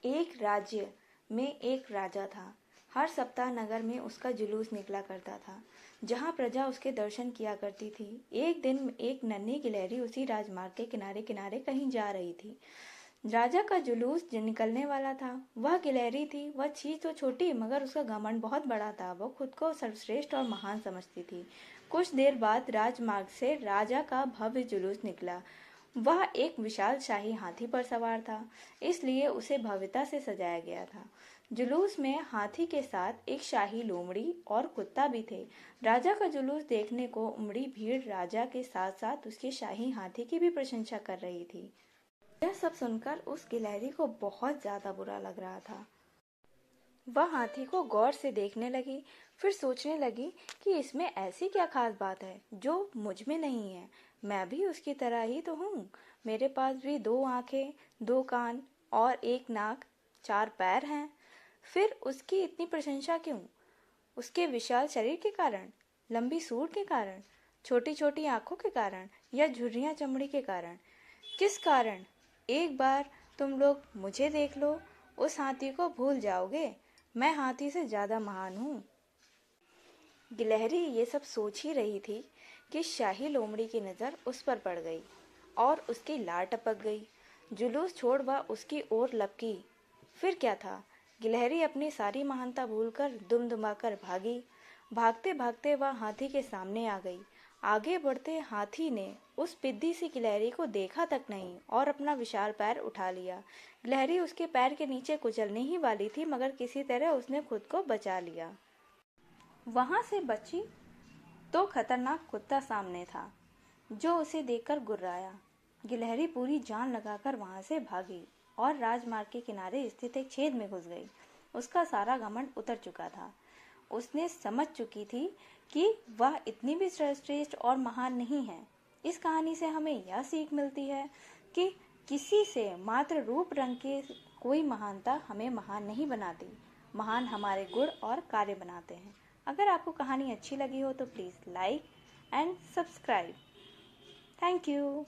एक राज्य में एक राजा था। हर सप्ताह नगर में उसका जुलूस निकला करता था, जहाँ प्रजा उसके दर्शन किया करती थी। एक दिन एक नन्ही गिलहरी उसी राजमार्ग के किनारे किनारे कहीं जा रही थी। राजा का जुलूस निकलने वाला था। वह गिलहरी थी। वह थी तो छोटी, मगर उसका घमंड बहुत बड़ा था। वह खुद को सर्वश्रेष्ठ और महान समझती थी। कुछ देर बाद राजमार्ग से राजा का भव्य जुलूस निकला। वह एक विशाल शाही हाथी पर सवार था, इसलिए उसे भव्यता से सजाया गया था। जुलूस में हाथी के साथ एक शाही लोमड़ी और कुत्ता भी थे। राजा का जुलूस देखने को उमड़ी भीड़ राजा के साथ साथ उसके शाही हाथी की भी प्रशंसा कर रही थी। यह सब सुनकर उस गिलहरी को बहुत ज्यादा बुरा लग रहा था। वह हाथी को गौर से देखने लगी, फिर सोचने लगी कि इसमें ऐसी क्या खास बात है जो मुझ में नहीं है। मैं भी उसकी तरह ही तो हूँ। मेरे पास भी 2 आंखें, 2 कान और 1 नाक, 4 पैर हैं। फिर उसकी इतनी प्रशंसा क्यों? उसके विशाल शरीर के कारण, लंबी सूंड के कारण, छोटी छोटी आंखों के कारण, या झुर्रियां चमड़ी के कारण? किस कारण? एक बार तुम लोग मुझे देख लो, उस हाथी को भूल जाओगे। मैं हाथी से ज्यादा महान हूँ। गिलहरी ये सब सोच ही रही थी कि शाही लोमड़ी की नजर उस पर पड़ गई और उसकी लार टपक गई। जुलूस छोड़ वह उसकी ओर लपकी। फिर क्या था? गिलहरी अपनी सारी महानता भूलकर दुमदुमाकर भागी। भागते भागते वह हाथी के सामने आ गई। आगे बढ़ते हाथी ने उस पिद्दी सी गिलहरी को देखा तक नहीं और अपना विशाल पैर उठा लिया। गिलहरी उसके पैर के नीचे कुचलने ही वाली थी, मगर किसी तरह उसने खुद को बचा लिया। वहां से बची तो खतरनाक कुत्ता सामने था, जो उसे देखकर गुर्राया। गिलहरी पूरी जान लगाकर वहां से भागी और राजमार्ग के किनारे स्थित एक छेद में घुस गई। उसका सारा घमंड उतर चुका था। उसने समझ चुकी थी कि वह इतनी भी श्रेष्ठ और महान नहीं है। इस कहानी से हमें यह सीख मिलती है कि किसी से मात्र रूप रंग के कोई महानता हमें महान नहीं बनाती। महान हमारे गुण और कार्य बनाते हैं। अगर आपको कहानी अच्छी लगी हो तो please like and subscribe. Thank you.